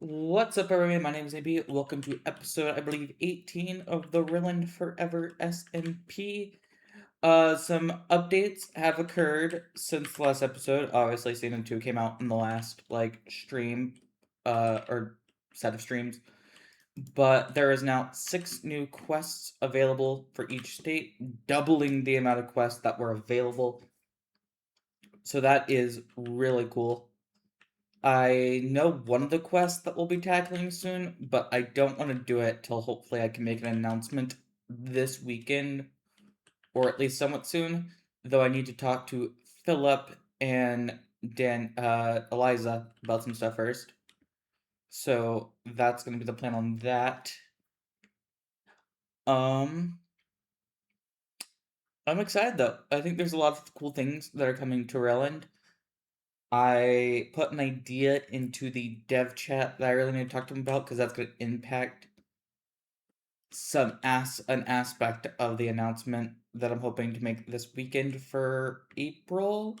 What's up, everyone? My name is AB. Welcome to episode, I believe, 18 of the Realand Forever SMP. Some updates have occurred since the last episode. Obviously, season 2 came out in the last, stream, or set of streams. But there is now 6 new quests available for each state, doubling the amount of quests that were available. So that is really cool. I know one of the quests that we'll be tackling soon, but I don't want to do it till hopefully I can make an announcement this weekend, or at least somewhat soon. Though I need to talk to Phillip and Eliza about some stuff first. So that's gonna be the plan on that. Um, I'm excited though. I think there's a lot of cool things that are coming to Realand. I put an idea into the dev chat that I really need to talk to him about because that's going to impact an aspect of the announcement that I'm hoping to make this weekend for April.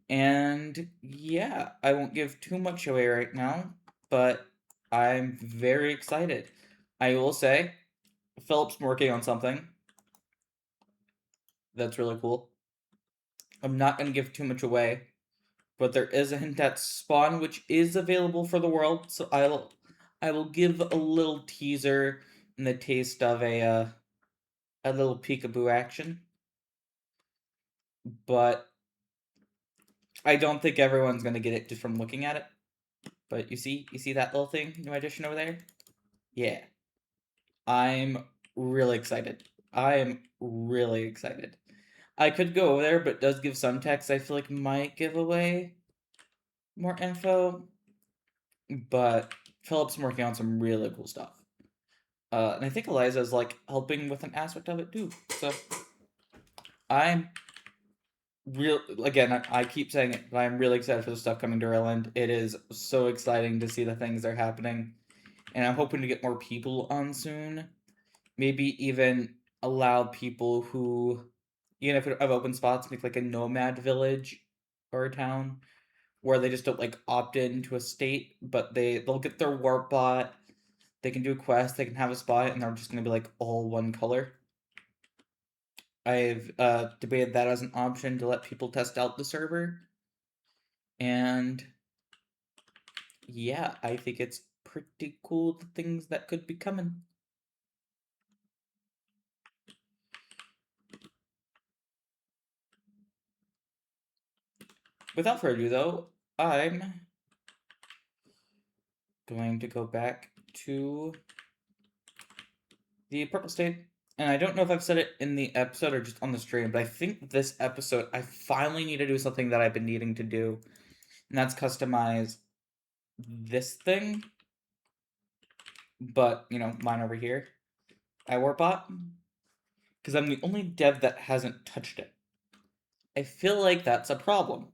And yeah, I won't give too much away right now, but I'm very excited. I will say, Philip's working on something that's really cool. I'm not going to give too much away, but there is a hint at Spawn, which is available for the world. So I will give a little teaser and the taste of a little peekaboo action. But I don't think everyone's gonna get it just from looking at it. But you see that little thing, new addition over there? Yeah. I'm really excited. I am really excited. I could go over there, but it does give some text I feel like might give away more info. But Philip's working on some really cool stuff. And I think Eliza is like helping with an aspect of it too. So I'm real again. I keep saying it, but I'm really excited for the stuff coming to Ireland. It is so exciting to see the things that are happening, and I'm hoping to get more people on soon. Maybe even allow people who, even if we have open spots, make like a nomad village or a town where they just don't like opt into a state, but they'll get their warp bot. They can do a quest. They can have a spot, and they're just gonna be like all one color. I've debated that as an option to let people test out the server. And yeah, I think it's pretty cool the things that could be coming. Without further ado, though, I'm going to go back to the purple state. And I don't know if I've said it in the episode or just on the stream, but I think this episode I finally need to do something that I've been needing to do, and that's customize this thing. But, mine over here. I Warbot. Because I'm the only dev that hasn't touched it. I feel like that's a problem.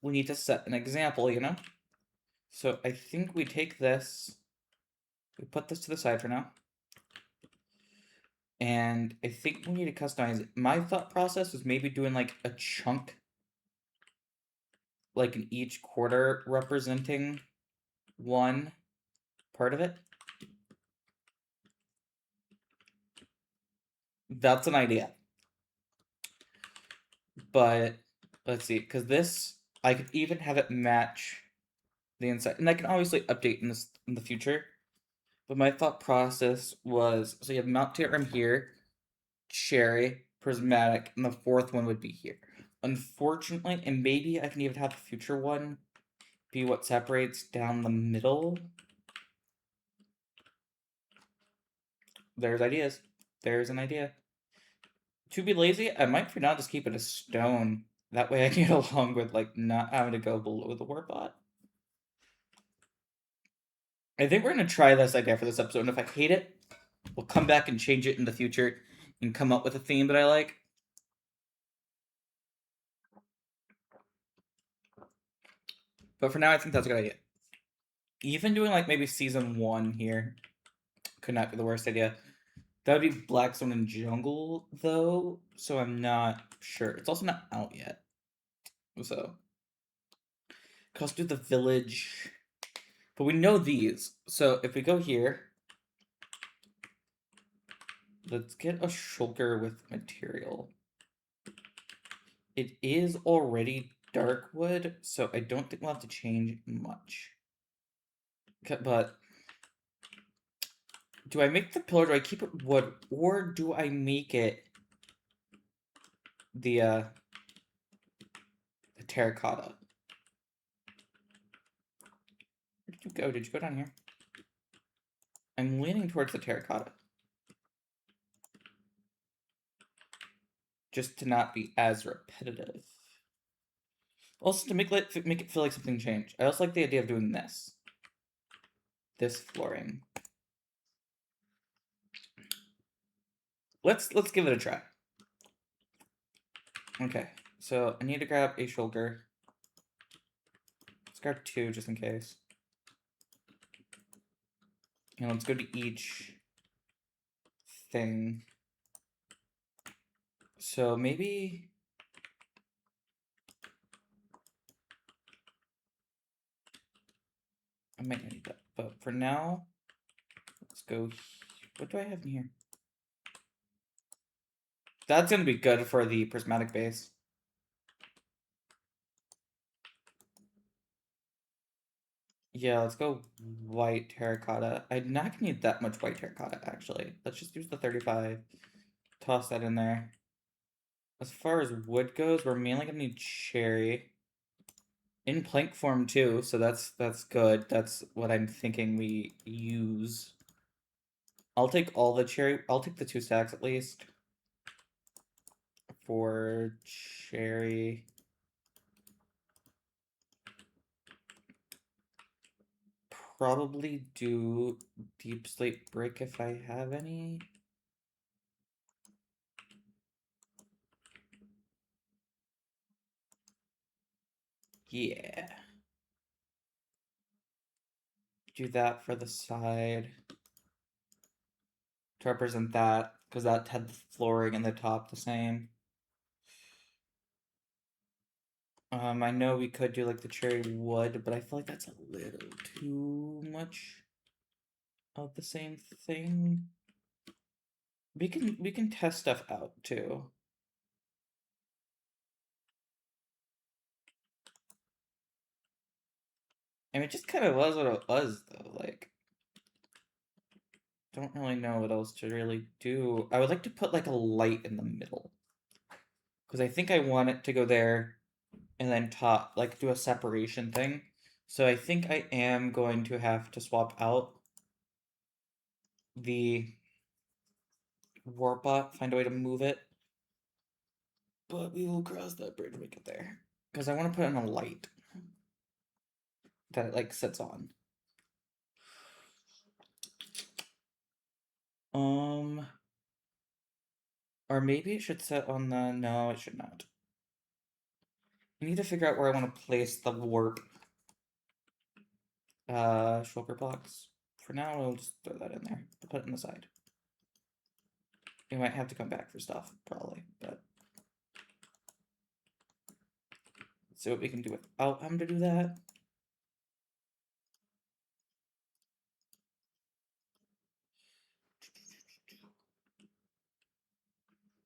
We need to set an example, So I think we take this, we put this to the side for now. And I think we need to customize it. My thought process was maybe doing like a chunk, like in each quarter representing one part of it. That's an idea. But let's see, because this, I could even have it match the inside. And I can obviously update in the future. But my thought process was, so you have Mount Theorem here, Cherry, Prismatic, and the fourth one would be here. Unfortunately, and maybe I can even have the future one be what separates down the middle. There's ideas. There's an idea. To be lazy, I might for now just keep it a stone. That way I can get along with like not having to go below the warbot. I think we're gonna try this idea for this episode, and if I hate it, we'll come back and change it in the future and come up with a theme that I like. But for now, I think that's a good idea. Even doing like maybe season 1 here could not be the worst idea. That would be Blackstone and Jungle, though, so I'm not sure. It's also not out yet. So, could also do the village. But we know these. So if we go here, let's get a shulker with material. It is already dark wood, so I don't think we'll have to change much. But do I make the pillar? Do I keep it wood, or do I make it the terracotta? Where did you go? Did you go down here? I'm leaning towards the terracotta. Just to not be as repetitive. Also, to make it feel like something changed. I also like the idea of doing this. This flooring. Let's give it a try. Okay, so I need to grab a shoulder. Let's grab 2 just in case. And let's go to each thing. So maybe I might not need that, but for now, let's go. What do I have in here? That's gonna be good for the prismatic base. Yeah, let's go white terracotta. I'm not gonna need that much white terracotta, actually. Let's just use the 35. Toss that in there. As far as wood goes, we're mainly gonna need cherry. In plank form too, so that's good. That's what I'm thinking we use. I'll take all the cherry. I'll take the 2 stacks at least. For cherry. Probably do deep slate brick if I have any. Yeah. Do that for the side. To represent that, because that had the flooring and the top the same. I know we could do like the cherry wood, but I feel like that's a little too much of the same thing. We can test stuff out too. And it just kind of was what it was though. Like, don't really know what else to really do. I would like to put like a light in the middle. Because I think I want it to go there and then top, like do a separation thing. So I think I am going to have to swap out the warp bot, find a way to move it. But we will cross that bridge when we get there. Because I want to put in a light that it like sits on. Or maybe it should sit on the, no, it should not. I need to figure out where I want to place the warp shulker blocks. For now, we'll just throw that in there. I'll put it on the side. We might have to come back for stuff, probably, but let's see what we can do without having to do that.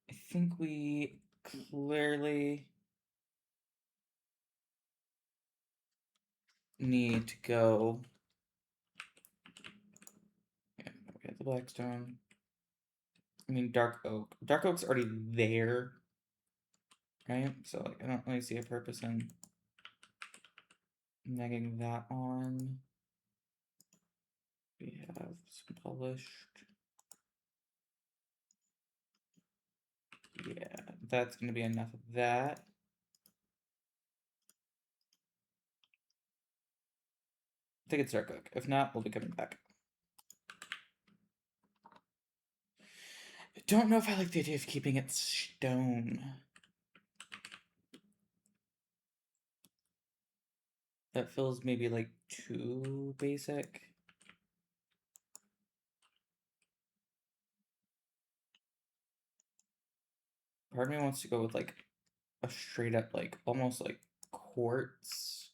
I think we clearly need to go. Yeah, we got the blackstone. I mean, dark oak. Dark oak's already there, right? So like, I don't really see a purpose in negging that on. We have some polished. Yeah, that's gonna be enough of that. I think it's dark oak. If not, we'll be coming back. I don't know if I like the idea of keeping it stone. That feels maybe like too basic. Part of me wants to go with like a straight up, like almost like quartz.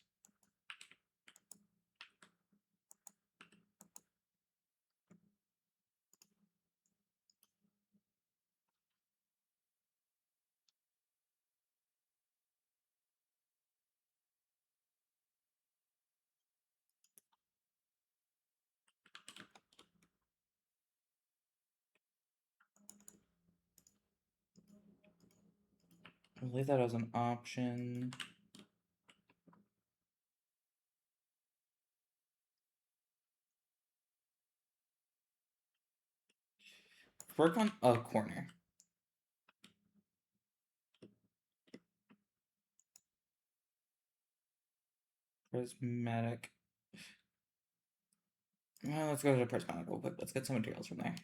I'll leave that as an option. Work on a corner. Prismatic. Well, let's go to the prismatic real quick. Let's get some materials from there.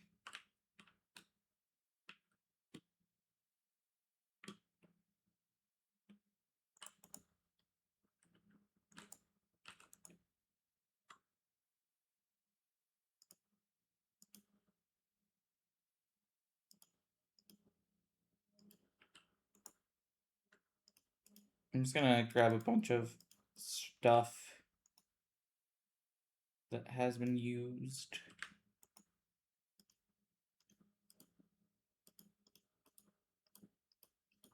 I'm just gonna grab a bunch of stuff that has been used.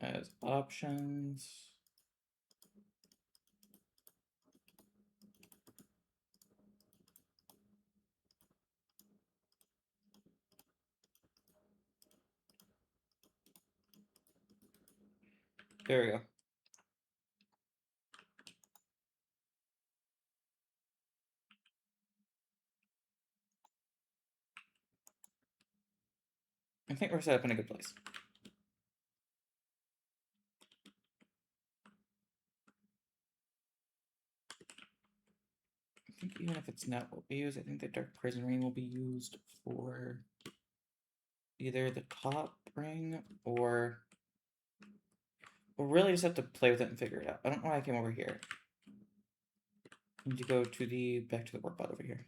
As options. There we go. I think we're set up in a good place. I think even if it's not what we use, I think the dark prison ring will be used for either the top ring or we'll really just have to play with it and figure it out. I don't know why I came over here. I need to go to the back to the workbot over here.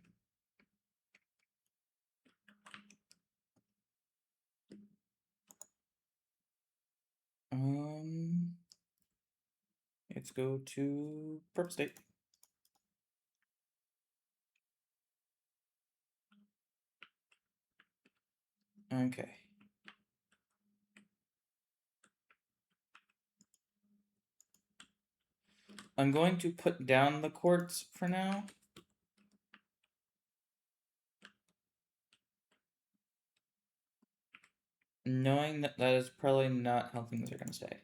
Let's go to perp state. Okay. I'm going to put down the quartz for now. Knowing that that is probably not how things are going to stay.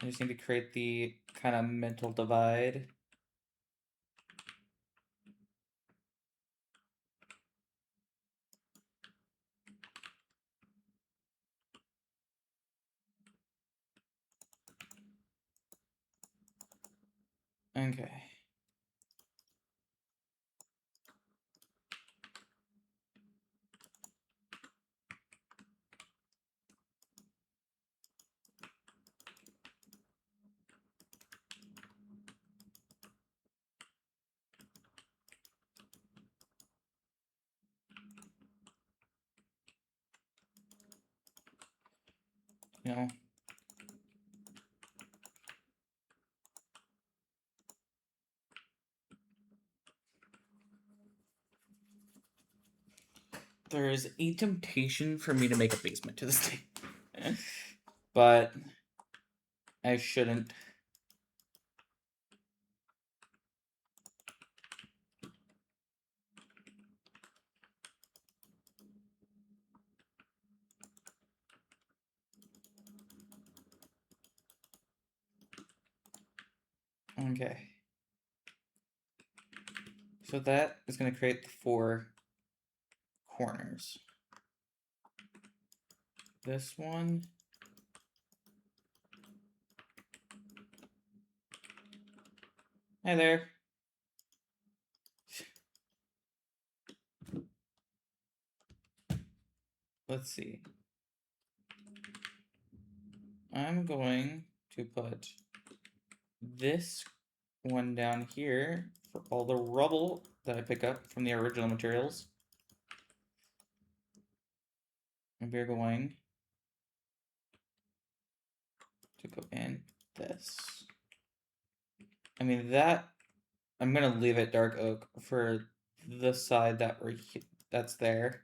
I just need to create the kind of mental divide. Okay. You know. There is a temptation for me to make a basement to this thing. But I shouldn't. Okay. So that is going to create the 4 corners. This one. Hi there. Let's see. I'm going to put this one down here for all the rubble that I pick up from the original materials. And we're going to go in this. I mean, that I'm gonna leave it dark oak for the side that that's there.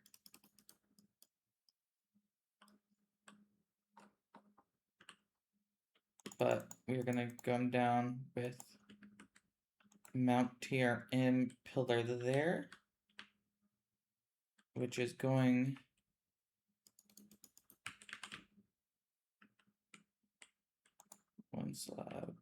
But we're gonna come down with Mount TRM pillar there, which is going one slab.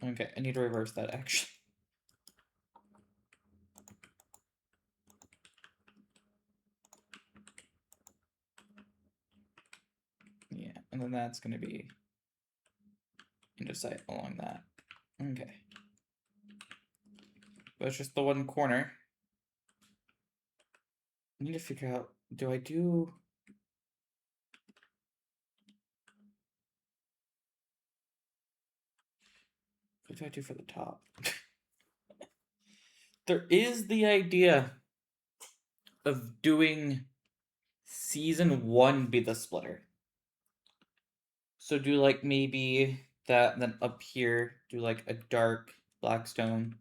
Okay, I need to reverse that actually. Yeah, and then that's going to be into sight along that. Okay. But it's just the one corner. I need to figure out, do I do... What do I do for the top? There is the idea of doing season 1 be the splitter. So do like maybe that, and then up here do like a dark black stone.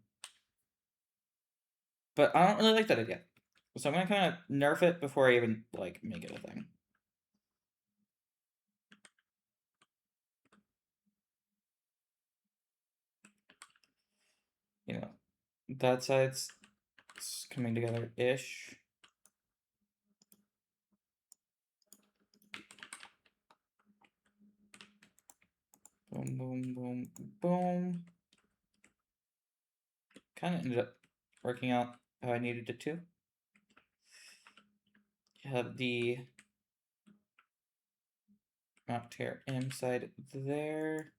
But I don't really like that idea. So I'm gonna kind of nerf it before I even like make it a thing. You know, that side's coming together-ish. Boom, boom, boom, boom. Kind of ended up working out how I needed it to. Have the mount tear inside there.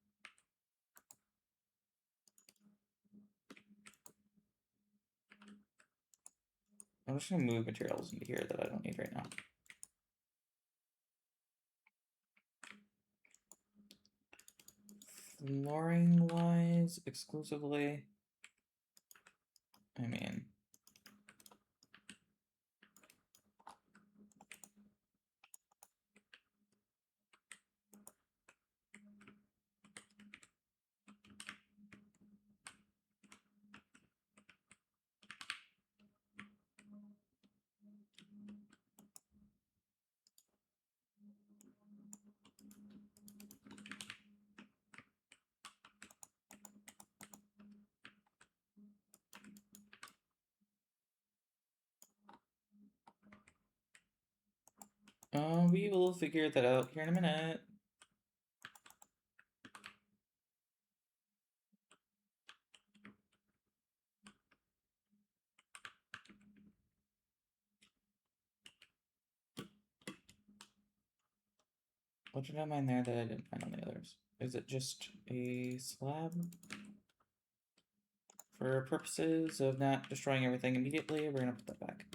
I'm just gonna move materials into here that I don't need right now. Flooring wise, exclusively, I mean, we will figure that out here in a minute. What did I find there that I didn't find on the others? Is it just a slab? For purposes of not destroying everything immediately, we're gonna put that back.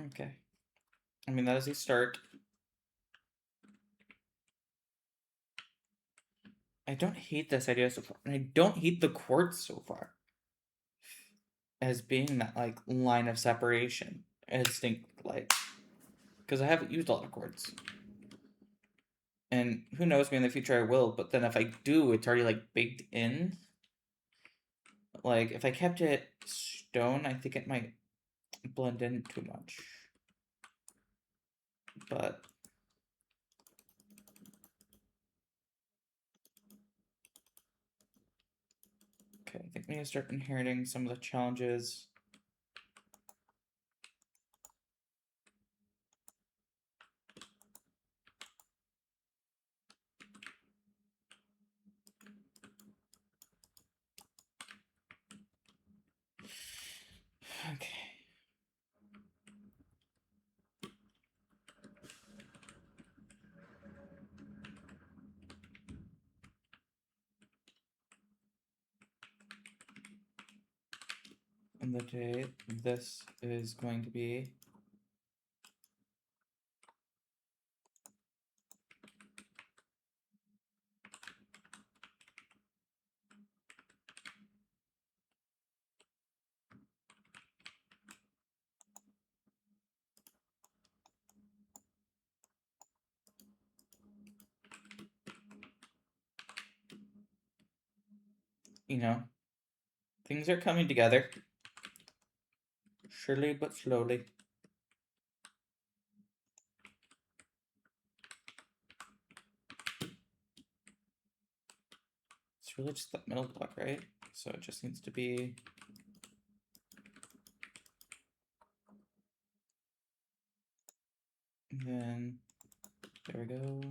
Okay. I mean, that is a start. I don't hate this idea so far. And I don't hate the quartz so far. As being that, like, line of separation. A distinct, like... Because I haven't used a lot of quartz. And who knows, maybe in the future I will, but then if I do, it's already, like, baked in. Like, if I kept it stone, I think it might blend in too much. But... Okay, I think we need to start inheriting some of the challenges. Okay. And the day this is going to be you know, Things are coming together. Surely but slowly. It's really just that middle block, right? So it just needs to be... And then, there we go.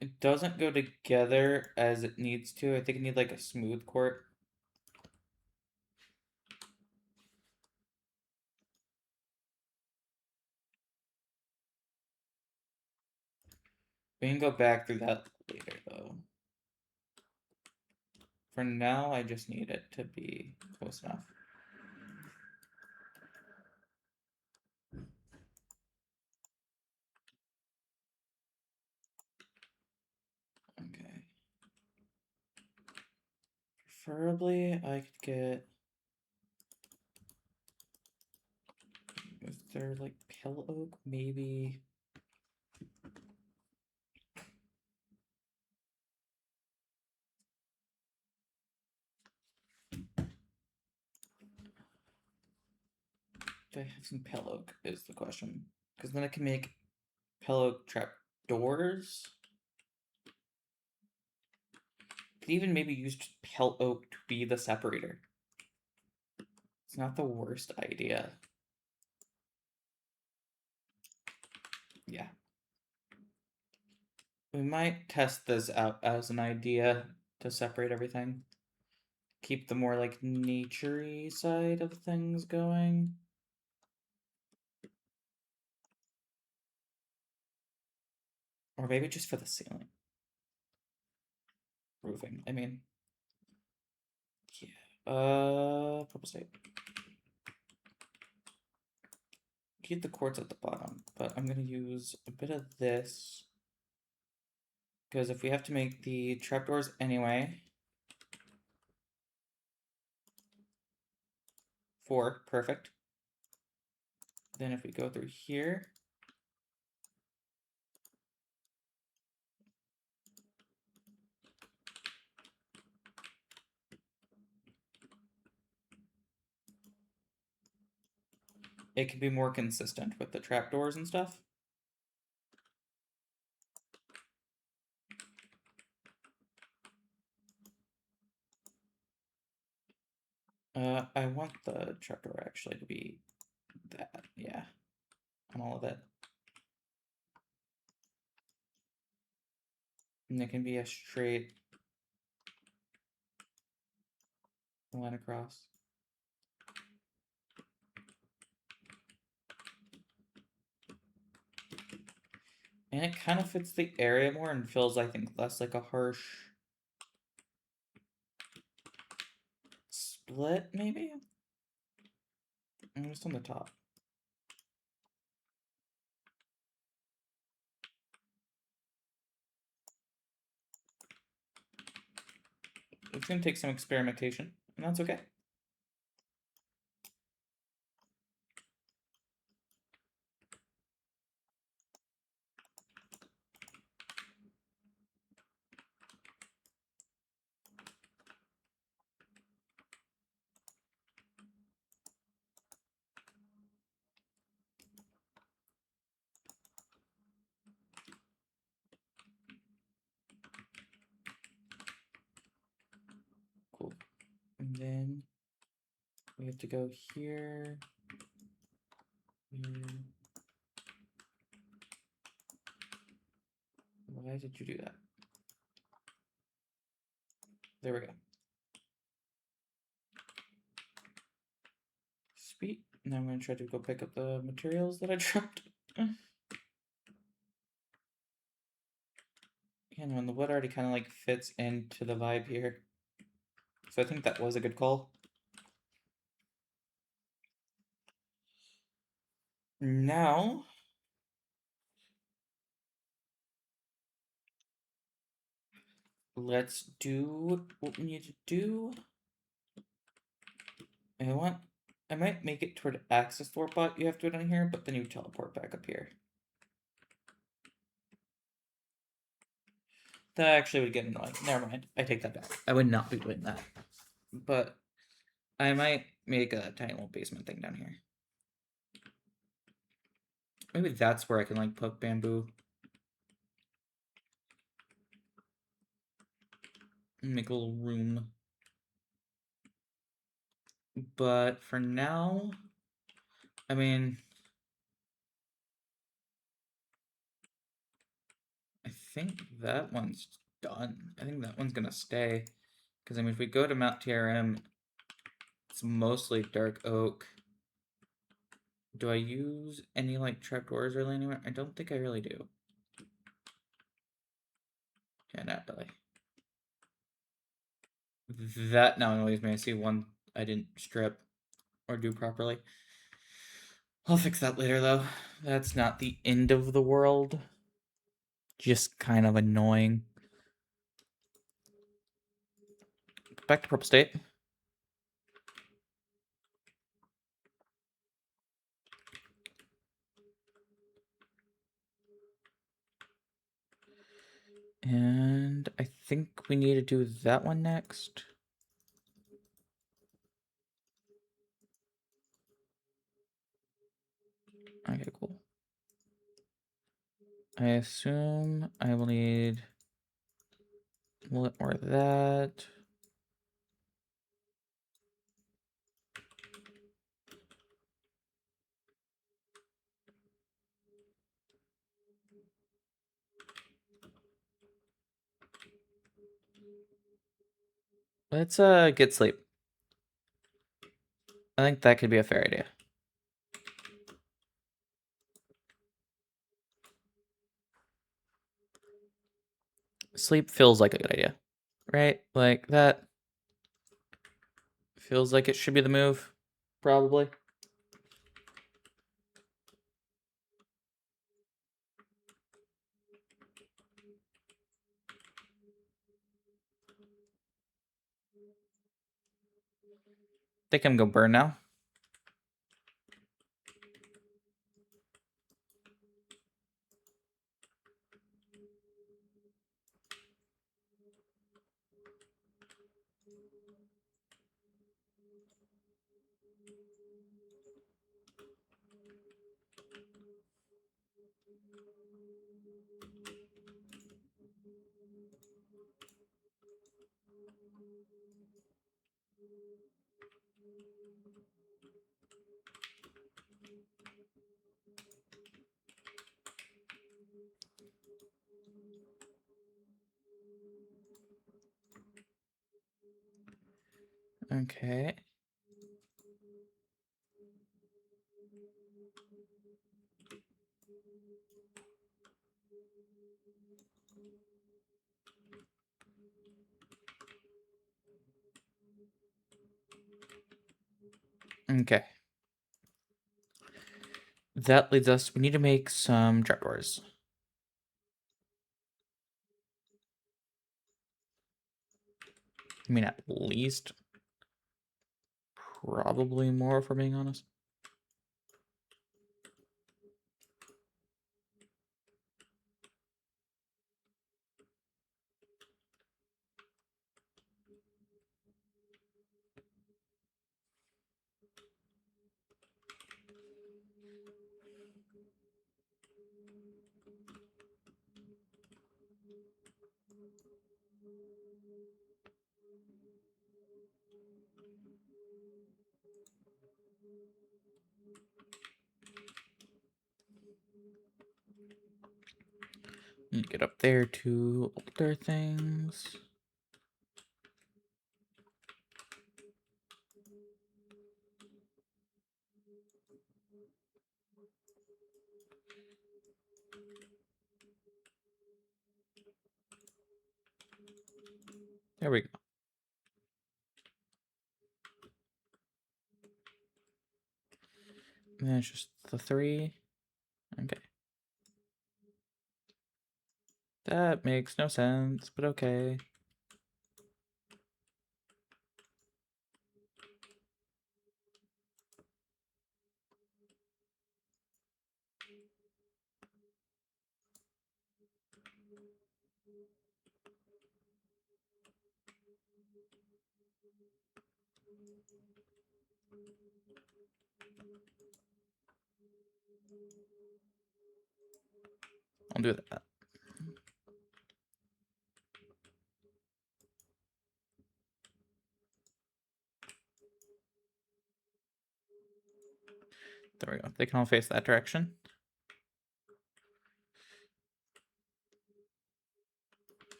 It doesn't go together as it needs to. I think it needs like a smooth court. We can go back through that later though. For now, I just need it to be close enough. Okay. Preferably, I could get... Is there like pale oak? Maybe... Do I have some pale oak is the question. Because then I can make pale oak trap doors. Could even maybe use just pale oak to be the separator. It's not the worst idea. Yeah. We might test this out as an idea to separate everything. Keep the more like nature-y side of things going. Or maybe just for the ceiling. Roofing, I mean. Yeah. Purple state. Keep the quartz at the bottom, but I'm gonna use a bit of this. Because if we have to make the trapdoors anyway. 4, perfect. Then if we go through here. It can be more consistent with the trapdoors and stuff. I want the trapdoor actually to be that, yeah, on all of it. And it can be a straight line across. And it kind of fits the area more and feels, I think, less like a harsh split, maybe? And just on the top. It's gonna take some experimentation, and that's okay. Cool. And then we have to go here. Here. Why did you do that? There we go. Sweet. Now I'm gonna try to go pick up the materials that I dropped. And when the wood already kind of like fits into the vibe here. So I think that was a good call. Now, let's do what we need to do. I might make it toward access warp bot. You have to do it on here, but then you teleport back up here. That actually would get annoying. Never mind. I take that back. I would not be doing that. But I might make a tiny little basement thing down here. Maybe that's where I can like poke bamboo. Make a little room. But for now, I mean, I think that one's done. I think that one's gonna stay. Because I mean, if we go to Mount TRM, it's mostly dark oak. Do I use any like trapdoors really anywhere? I don't think I really do. Yeah, not really. That now annoys me. I see one I didn't strip or do properly. I'll fix that later though. That's not the end of the world. Just kind of annoying. Back to purple state. And I think we need to do that one next. Okay, cool. I assume I will need a little more of that. Let's get sleep. I think that could be a fair idea. Sleep feels like a good idea, right? Like that feels like it should be the move, probably. Think I'm gonna burn now. Okay. Okay. That leads us, we need to make some trapdoors. I mean, at least probably more, if we're being honest. Get up there to older things. There we go. And then it's just the 3. Okay. That makes no sense, but okay. I'll do that. There we go. They can all face that direction.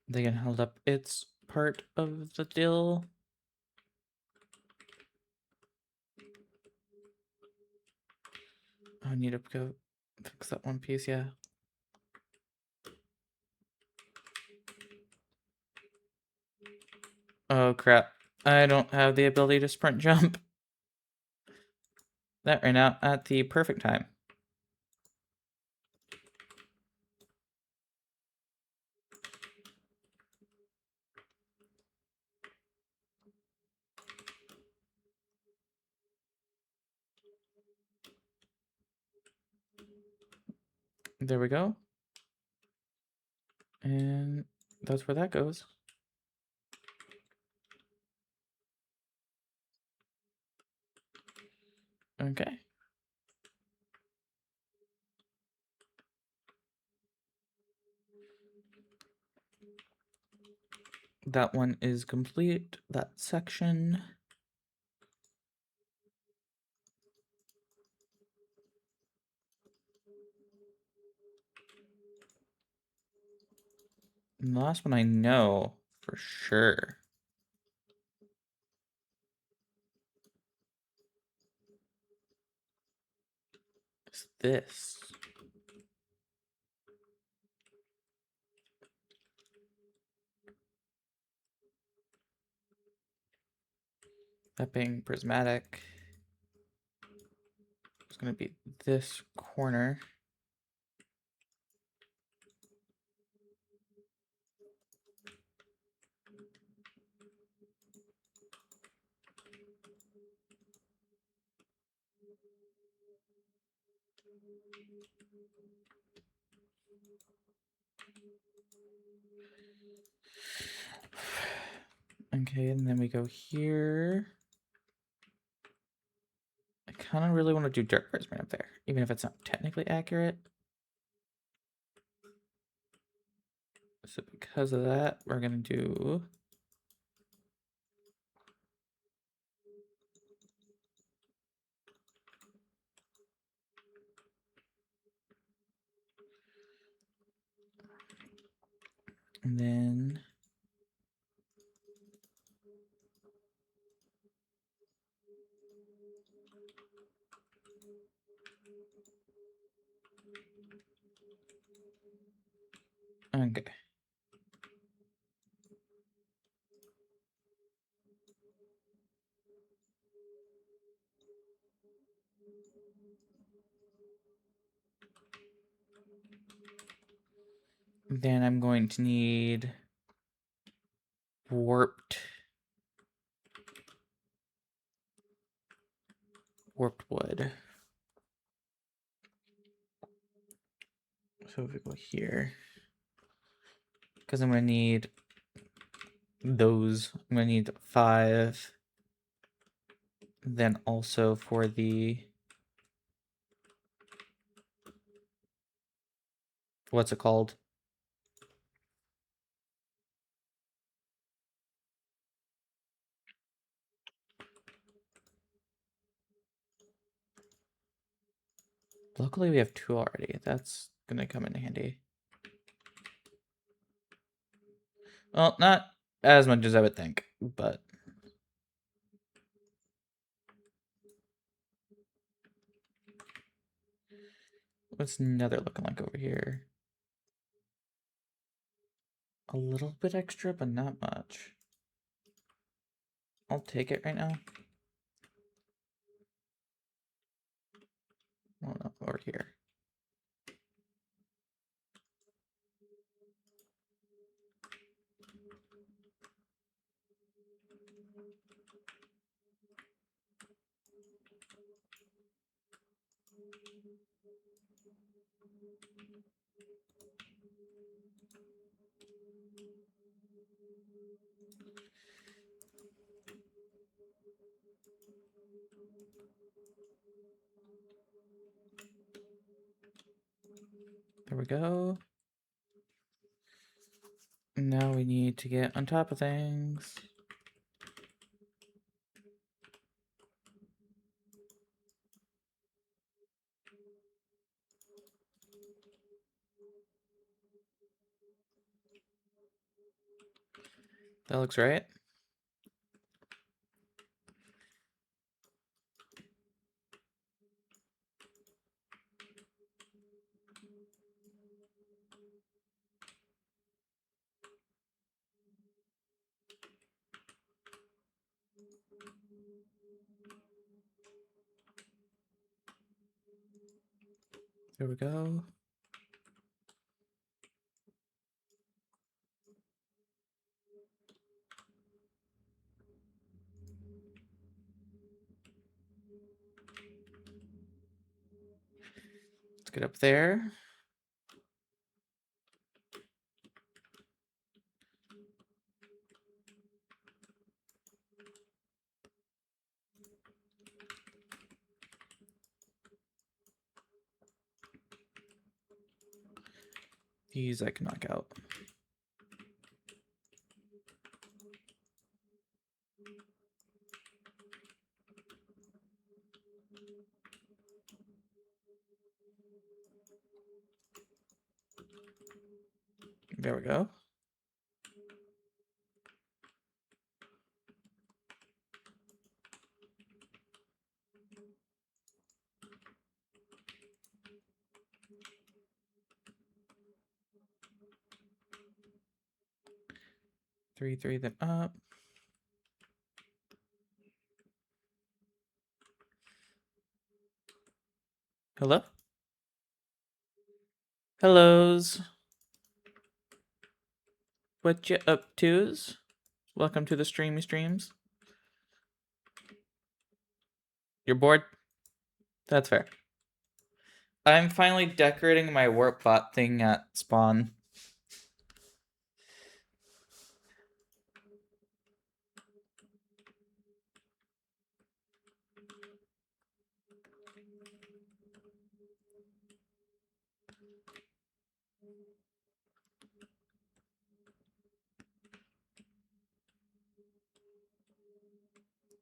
They can hold up its part of the deal. I need to go fix that one piece, yeah. Oh crap. I don't have the ability to sprint jump. That ran out at the perfect time. There we go. And that's where that goes. Okay. That one is complete, that section. And the last one I know for sure is this. That being prismatic. It's going to be this corner. Okay, and then we go here. I kind of really want to do dirt prism up there, even if it's not technically accurate. So because of that, we're going to do... And then... Okay. Then I'm going to need warped wood. So if we go here, because I'm going to need those. I'm going to need 5. Then also for the... What's it called? Luckily we have 2 already. That's going to come in handy. Well, not as much as I would think, but... What's Nether looking like over here? A little bit extra, but not much. I'll take it right now. over here. There we go. Now we need to get on top of things. That looks right. There we go. Let's get up there. These I can knock out. There we go. Three, then up. Hello? Hellos. What you up to's? Welcome to the streamy streams. You're bored? That's fair. I'm finally decorating my warp bot thing at spawn.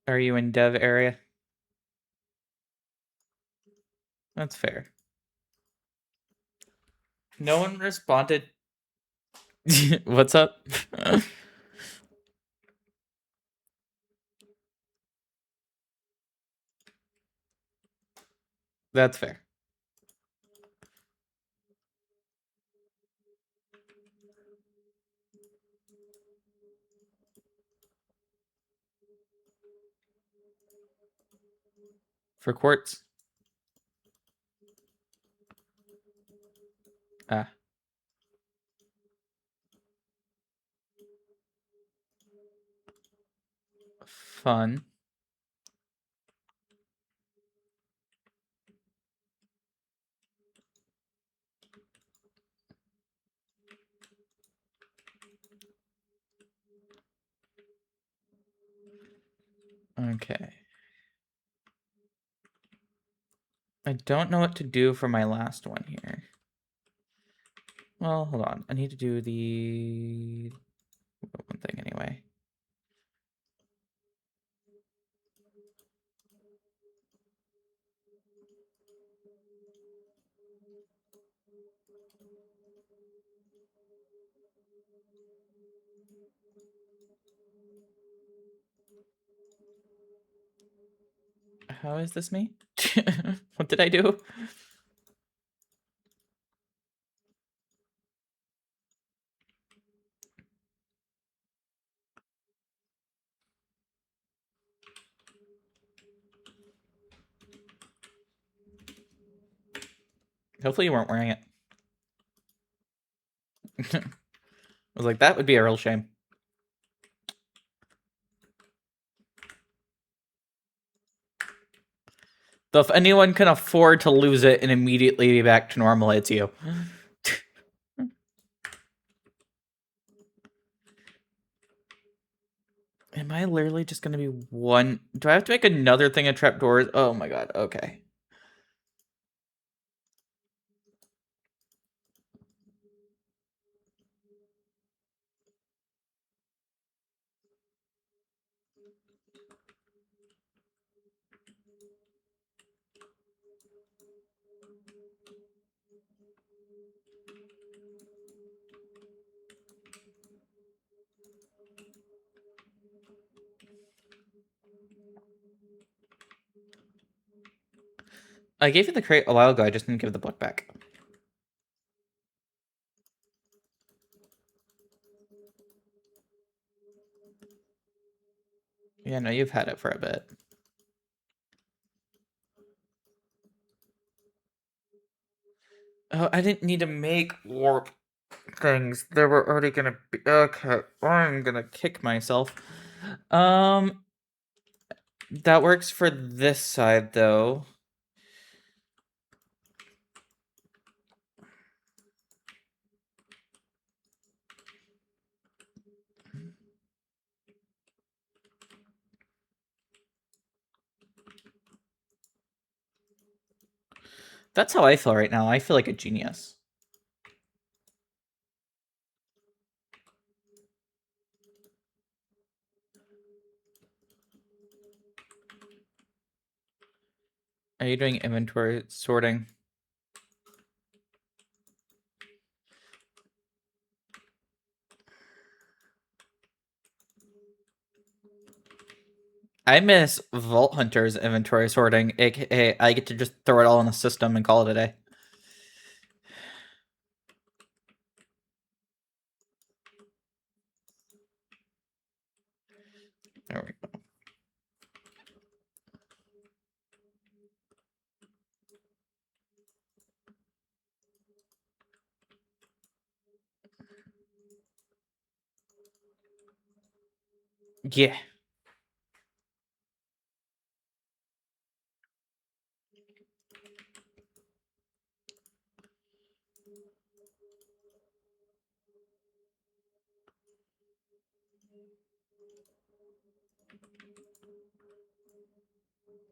Are you in dev area? That's fair. No one responded. What's up? That's fair. For quartz? Ah. Fun. Okay. I don't know what to do for my last one here. Well, hold on. I need to do the one thing anyway. How is this me? What did I do? Hopefully you weren't wearing it. I was like, that would be a real shame. Though if anyone can afford to lose it and immediately be back to normal, it's you. Am I literally just gonna be one? Do I have to make another thing of trapdoors? Oh my god, okay. I gave you the crate a while ago, I just didn't give the book back. Yeah, no, you've had it for a bit. Oh, I didn't need to make warp things. There were already gonna be... Okay, I'm gonna kick myself. That works for this side, though. That's how I feel right now. I feel like a genius. Are you doing inventory sorting? I miss Vault Hunter's inventory sorting, aka I get to just throw it all in the system and call it a day. There we go. Yeah.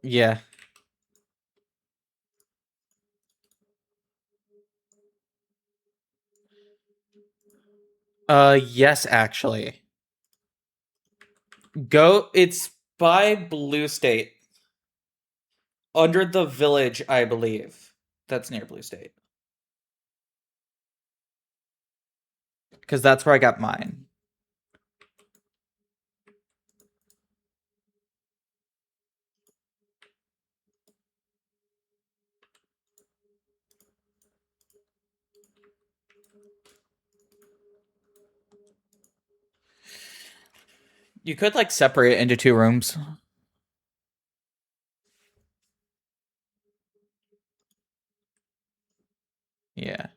Yeah. Yes, actually. It's by Blue State. Under the village, I believe. That's near Blue State. Because that's where I got mine. You could, like, separate it into 2 rooms. Yeah.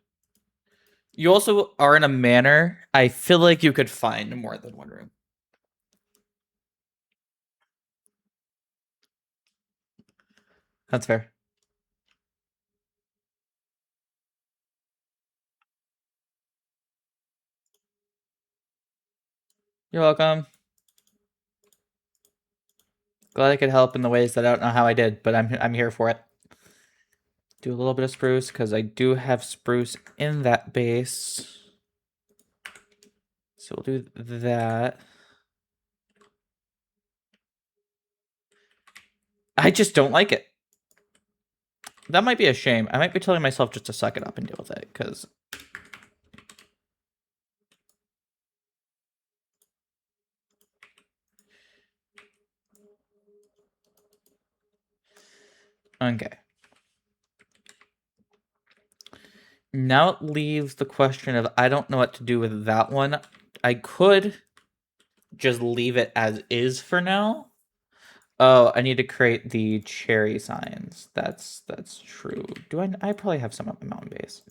You also are in a manor. I feel like you could find more than 1 room. That's fair. You're welcome. Glad I could help in the ways that I don't know how I did, but I'm here for it. Do a little bit of spruce, because I do have spruce in that base. So we'll do that. I just don't like it. That might be a shame. I might be telling myself just to suck it up and deal with it, because... Okay. Now it leaves the question of, I don't know what to do with that one. I could just leave it as is for now. Oh, I need to create the cherry signs. That's true. Do I probably have some at my mountain base.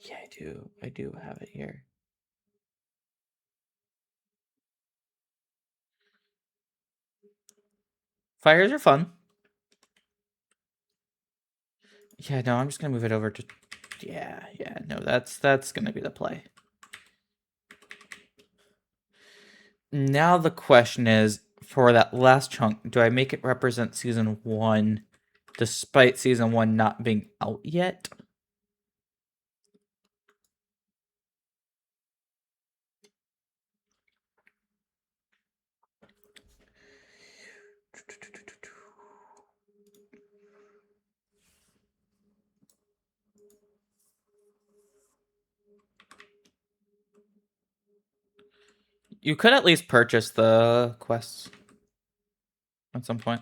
Yeah, I do. I do have it here. Fires are fun. Yeah, no, I'm just gonna move it over to. Yeah, no, that's gonna be the play. Now the question is, for that last chunk, do I make it represent season 1, despite season 1 not being out yet? You could at least purchase the quests at some point.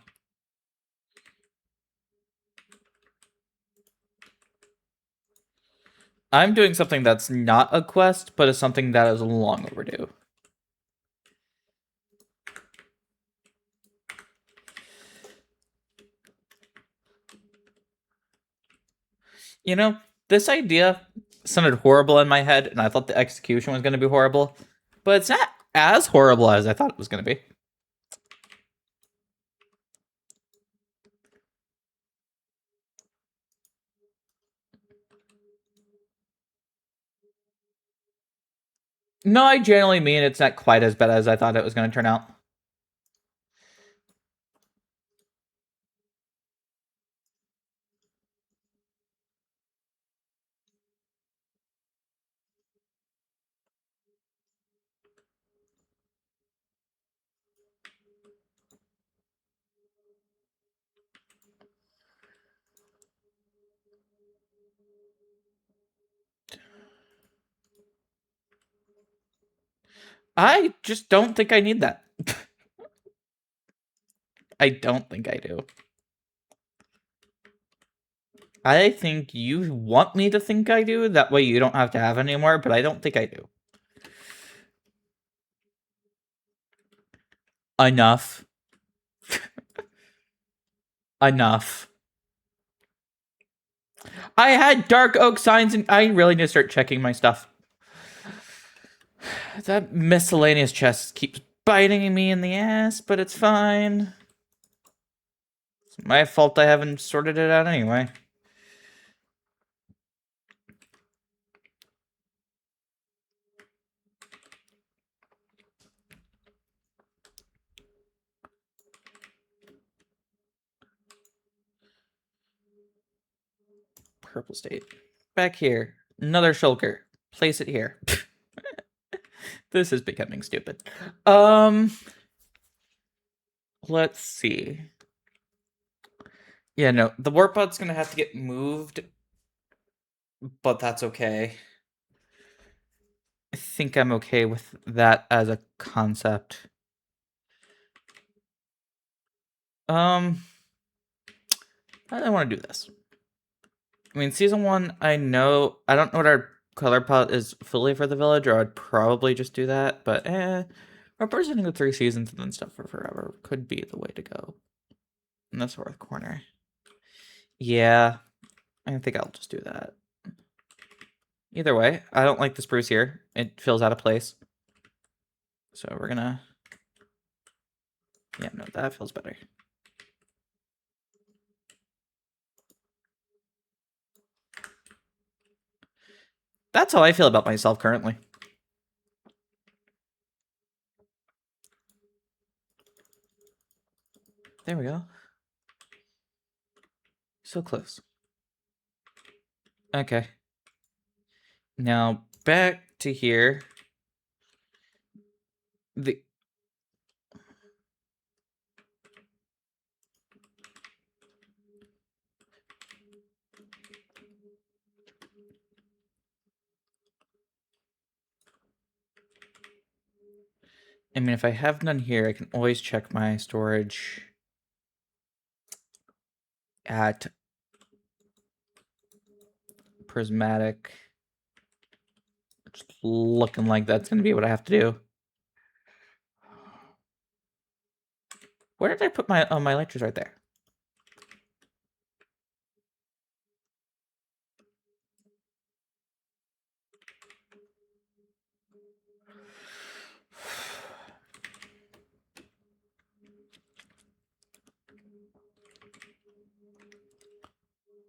I'm doing something that's not a quest, but is something that is long overdue. You know, this idea sounded horrible in my head, and I thought the execution was going to be horrible, but it's not as horrible as I thought it was going to be. No, I generally mean it's not quite as bad as I thought it was going to turn out. I just don't think I need that. I don't think I do. I think you want me to think I do, that way you don't have to have anymore, but I don't think I do. Enough. Enough. I had dark oak signs, and I really need to start checking my stuff. That miscellaneous chest keeps biting me in the ass, but it's fine. It's my fault I haven't sorted it out anyway. Purple state. Back here. Another shulker. Place it here. This is becoming stupid. Let's see. Yeah, no, the warp pod's gonna have to get moved, but that's okay. I think I'm okay with that as a concept. How do I want to do this? I mean, season 1, I don't know what our color palette is fully for the village, or I'd probably just do that, but representing the 3 seasons and then stuff for forever could be the way to go. In this fourth corner. Yeah, I think I'll just do that. Either way, I don't like the spruce here. It feels out of place. So we're gonna... Yeah, no, that feels better. That's how I feel about myself currently. There we go. So close. Okay. Now, back to here. I mean, if I have none here, I can always check my storage at prismatic. It's looking like that's going to be what I have to do. Where did I put my my lectures? Right there.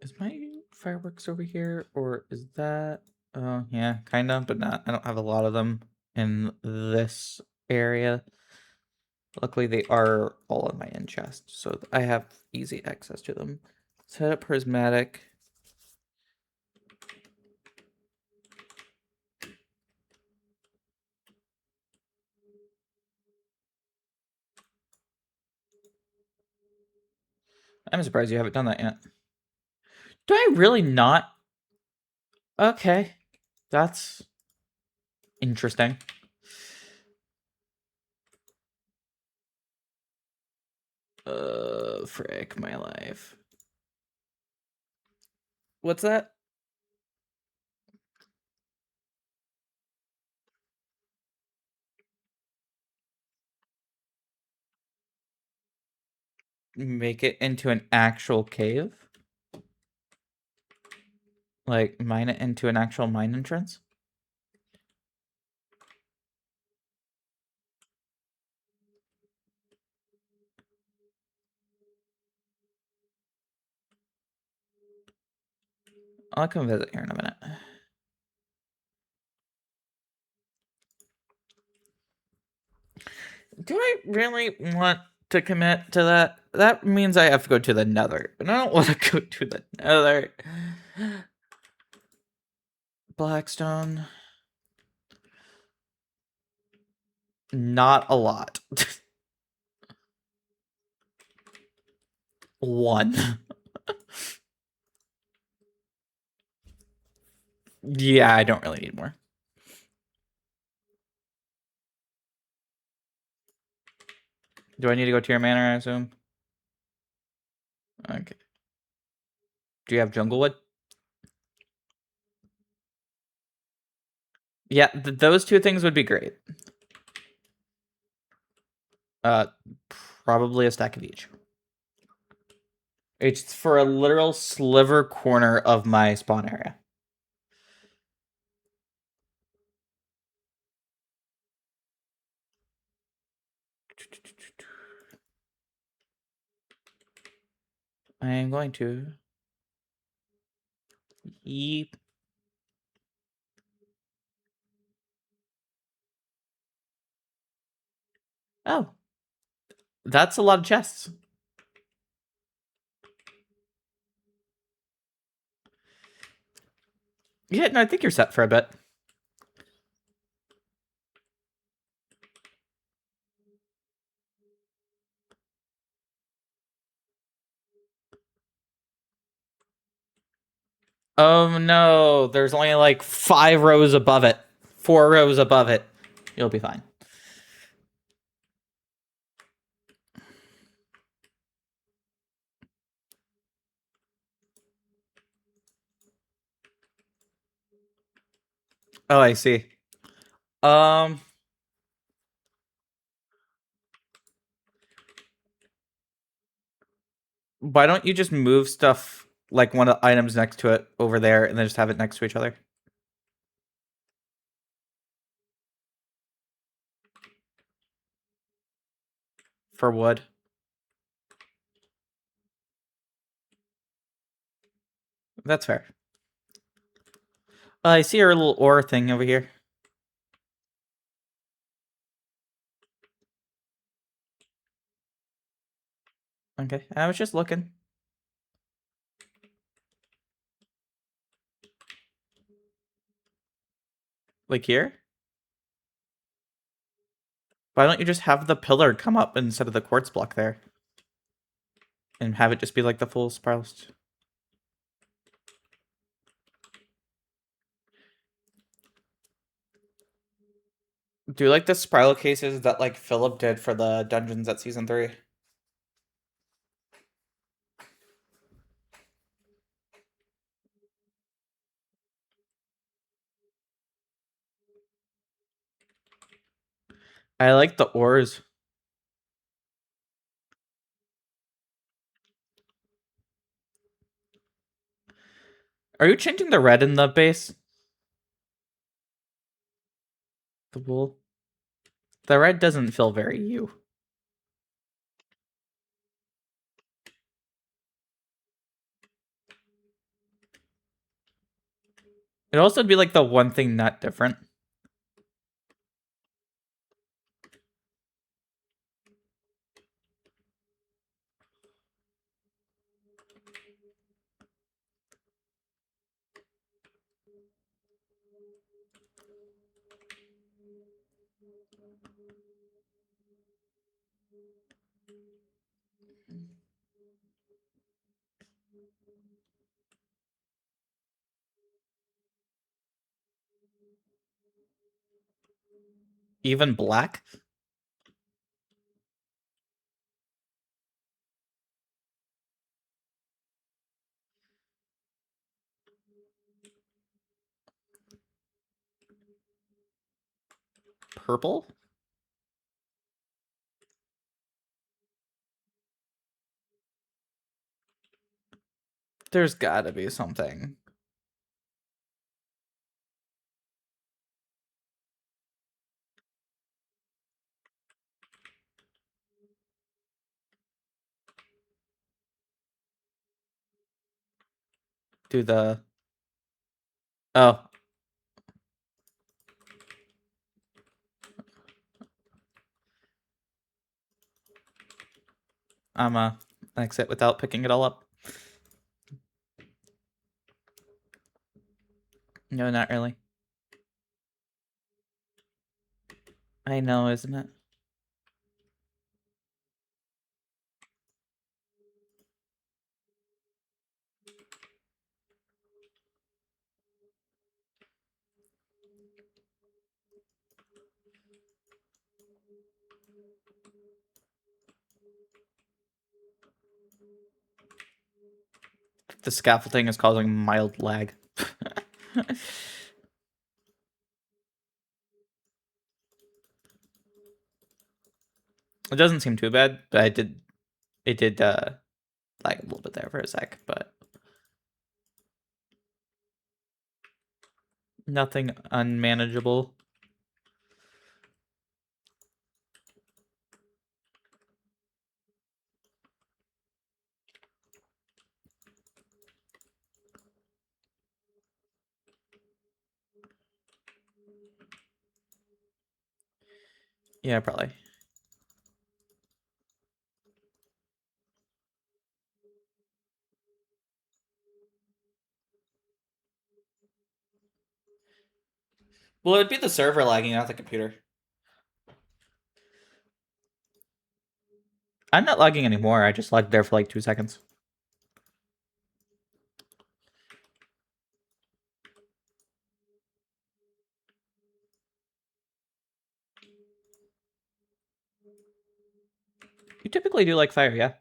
Is my fireworks over here, or is that? Oh, yeah, kind of, but not. I don't have a lot of them in this area. Luckily, they are all in my end chest, so I have easy access to them. Set up prismatic. I'm surprised you haven't done that yet. Do I really not? Okay, that's interesting. Frick my life. What's that? Make it into an actual cave? Like, mine it into an actual mine entrance? I'll come visit here in a minute. Do I really want to commit to that? That means I have to go to the Nether, and I don't want to go to the Nether. Blackstone. Not a lot. 1. Yeah, I don't really need more. Do I need to go to your manor, I assume? Okay. Do you have jungle wood? Yeah, those 2 things would be great. Probably a stack of each. It's for a literal sliver corner of my spawn area. I am going to yeep. Oh, that's a lot of chests. Yeah, no, I think you're set for a bit. Oh no, there's only like 5 rows above it. 4 rows above it. You'll be fine. Oh, I see. Why don't you just move stuff like one of the items next to it over there and then just have it next to each other? For wood. That's fair. I see our little ore thing over here. Okay, I was just looking. Like here? Why don't you just have the pillar come up instead of the quartz block there? And have it just be like the full spruce? Do you like the spiral cases that like Phillip did for the dungeons at season 3? I like the ores. Are you changing the red in the base? The wool? The red doesn't feel very you. It'd also be like the one thing not different. Even black? Purple? There's gotta be something. Do the... Oh. I'm exit without picking it all up. No, not really. I know, isn't it? The scaffolding is causing mild lag. It doesn't seem too bad, but it did lag a little bit there for a sec, but nothing unmanageable. Yeah, probably. Well, it'd be the server lagging, not the computer. I'm not lagging anymore. I just lagged there for like 2 seconds. You typically do like fire, yeah?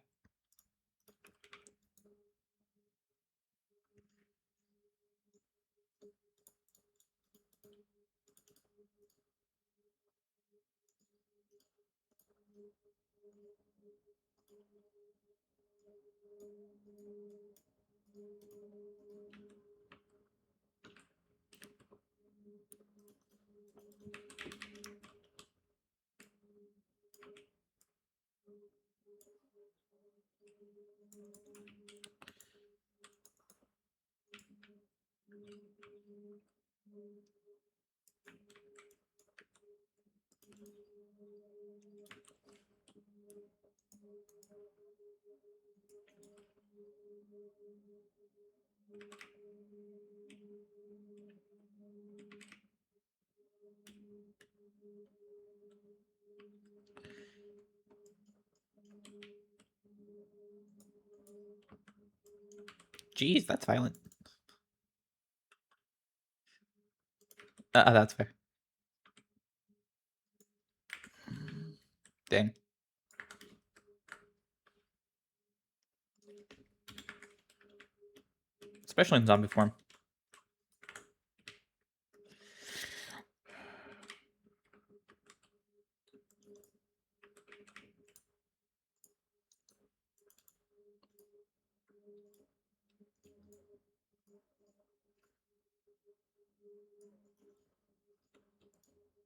Jeez, that's violent. That's fair. Dang. Especially in zombie form.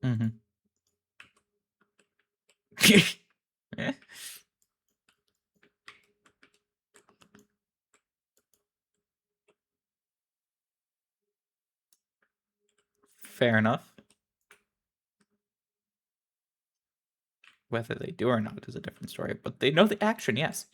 Mm-hmm. Fair enough. Whether they do or not is a different story, but they know the action, yes.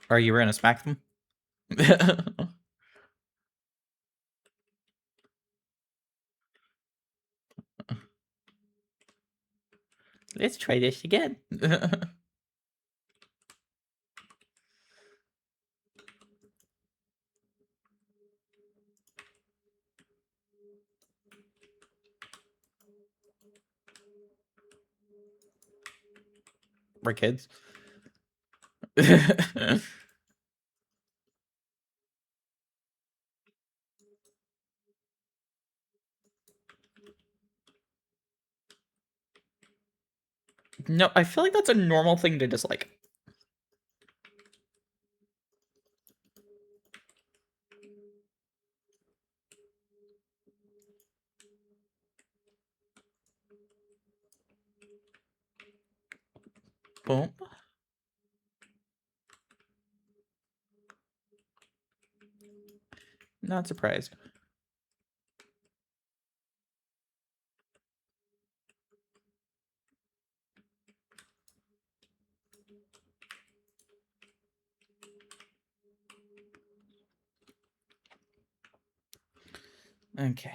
Are you gonna smack them? Let's try this again. We're kids. No, I feel like that's a normal thing to dislike. Boom. Not surprised. Okay.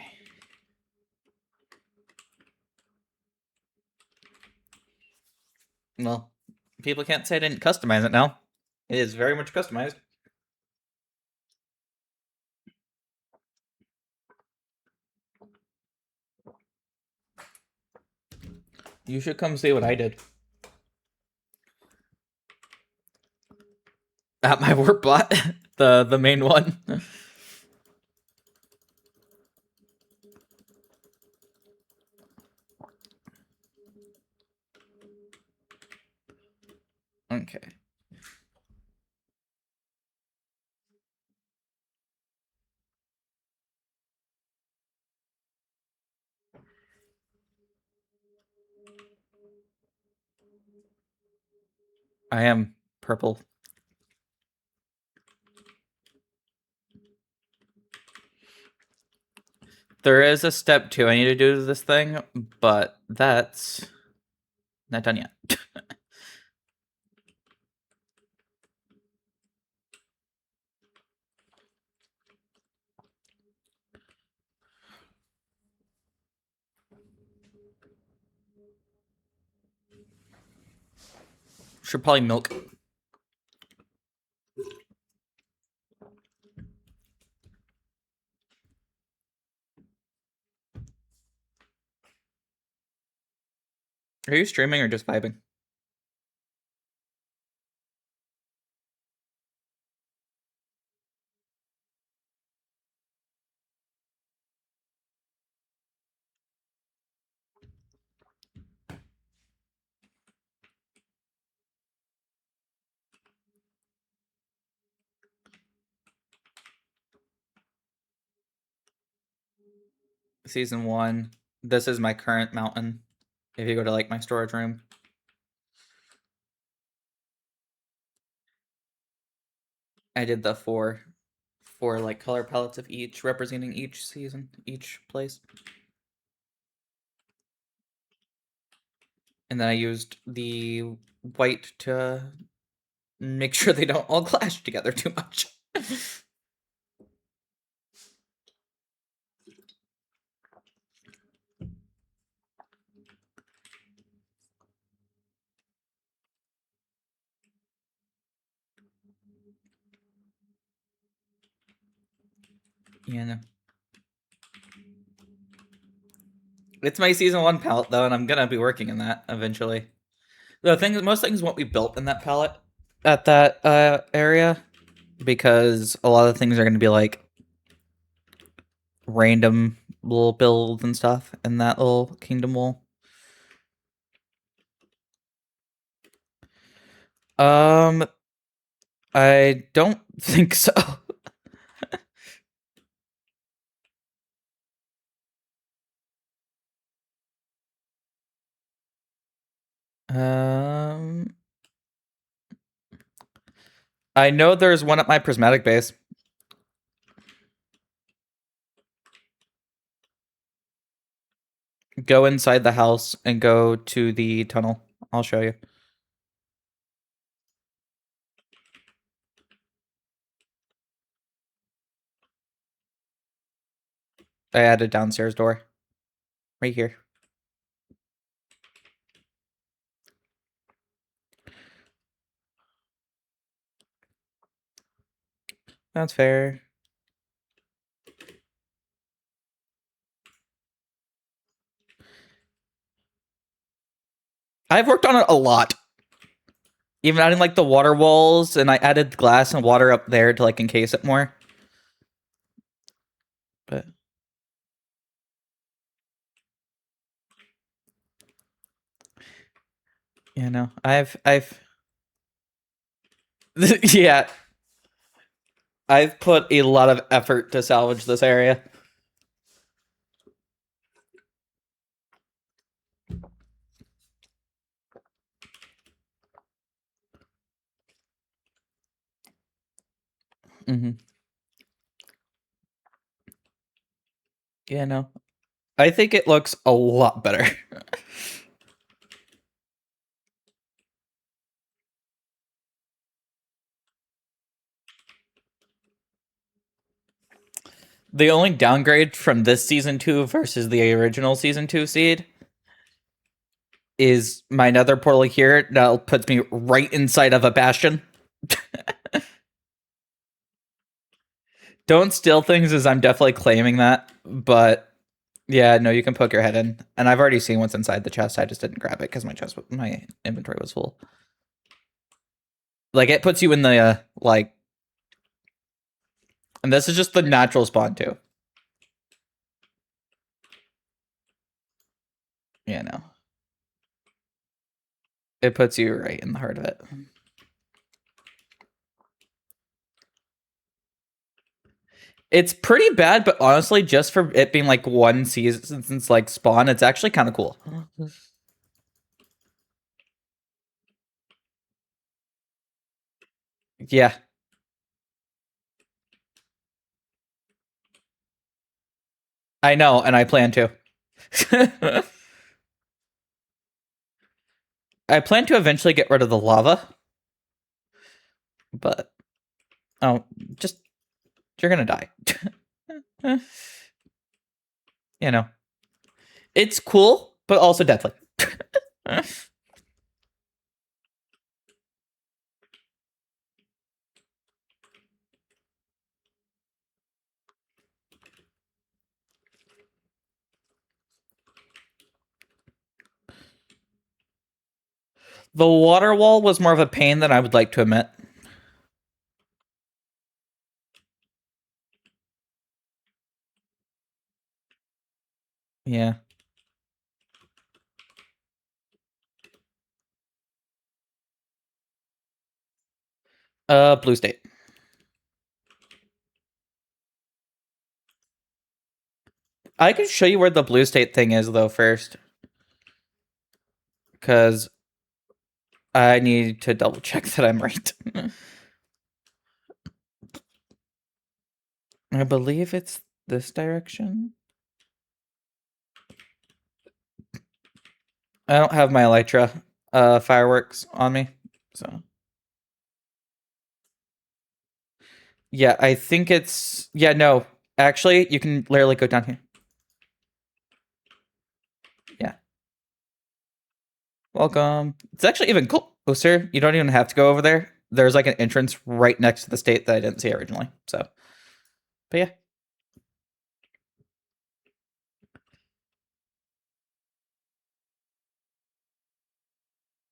Well, people can't say I didn't customize it now. It is very much customized. You should come see what I did. At my work bot. the main one. Okay. I am purple. There is a step 2 I need to do to this thing, but that's not done yet. Should probably milk. Are you streaming or just vibing? Season 1. This is my current mountain. If you go to like my storage room. I did the four like color palettes of each, representing each season, each place. And then I used the white to make sure they don't all clash together too much. Yeah, no. It's my season 1 palette though, and I'm gonna be working in that eventually. The thing is, most things won't be built in that palette at that area, because a lot of things are gonna be like random little builds and stuff in that little kingdom wall. I don't think so. I know there's one at my prismatic base. Go inside the house and go to the tunnel. I'll show you. I added downstairs door. Right here. That's fair. I've worked on it a lot. Even adding like the water walls, and I added glass and water up there to like encase it more. But you know, I've yeah. I've put a lot of effort to salvage this area. Yeah, no. I think it looks a lot better. The only downgrade from this season 2 versus the original season 2 seed is my nether portal here now puts me right inside of a bastion. Don't steal things, as I'm definitely claiming that, but yeah, no, you can poke your head in. And I've already seen what's inside the chest. I just didn't grab it because my inventory was full. Like, it puts you in the like, and this is just the natural spawn too. Yeah, no. It puts you right in the heart of it. It's pretty bad, but honestly, just for it being like one season since like spawn, it's actually kind of cool. Yeah. I know, and I plan to. I plan to eventually get rid of the lava. But, oh, just, you're gonna die. You know. It's cool, but also deadly. The water wall was more of a pain than I would like to admit. Yeah. Blue state. I can show you where the blue state thing is though first. Because I need to double check that I'm right. I believe it's this direction. I don't have my elytra fireworks on me, so. Yeah, I think it's, yeah, no. Actually, you can literally go down here. Yeah. Welcome. It's actually even closer. You don't even have to go over there. There's like an entrance right next to the state that I didn't see originally. So, but yeah.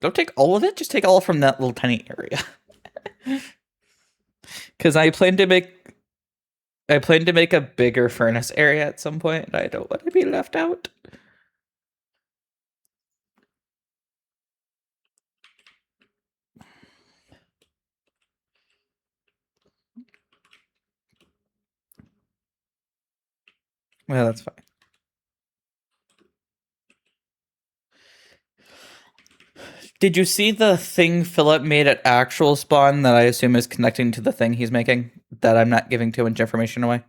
Don't take all of it, just take all from that little tiny area. Because I plan to make a bigger furnace area at some point, and I don't want to be left out. Well, that's fine. Did you see the thing Phillip made at actual spawn that I assume is connecting to the thing he's making that I'm not giving too much information away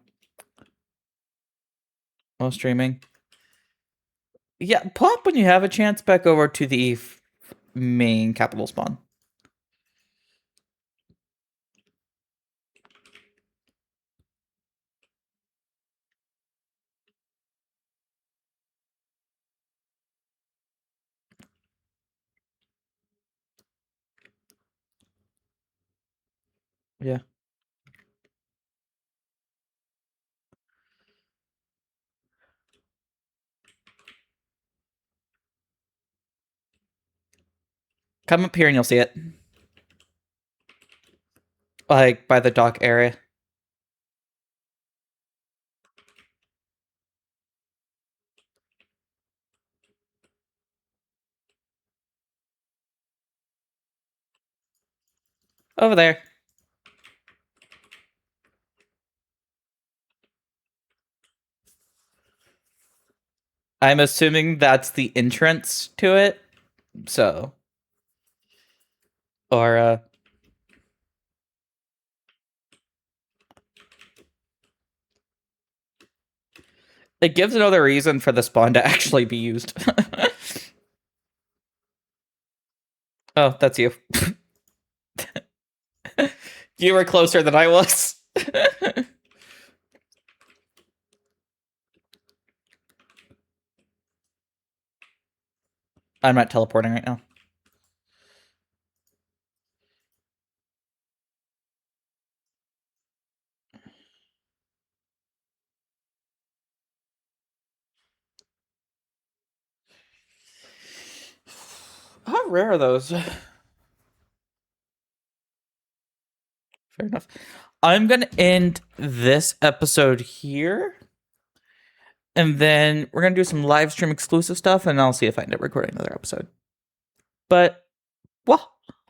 while streaming? Yeah, pop when you have a chance back over to the main capital spawn. Yeah. Come up here and you'll see it. Like, by the dock area. Over there. I'm assuming that's the entrance to it. So. Or, it gives another reason for the spawn to actually be used. Oh, that's you. You were closer than I was. I'm not teleporting right now. How rare are those? Fair enough. I'm going to end this episode here. And then we're going to do some live stream exclusive stuff. And I'll see if I end up recording another episode. But, well,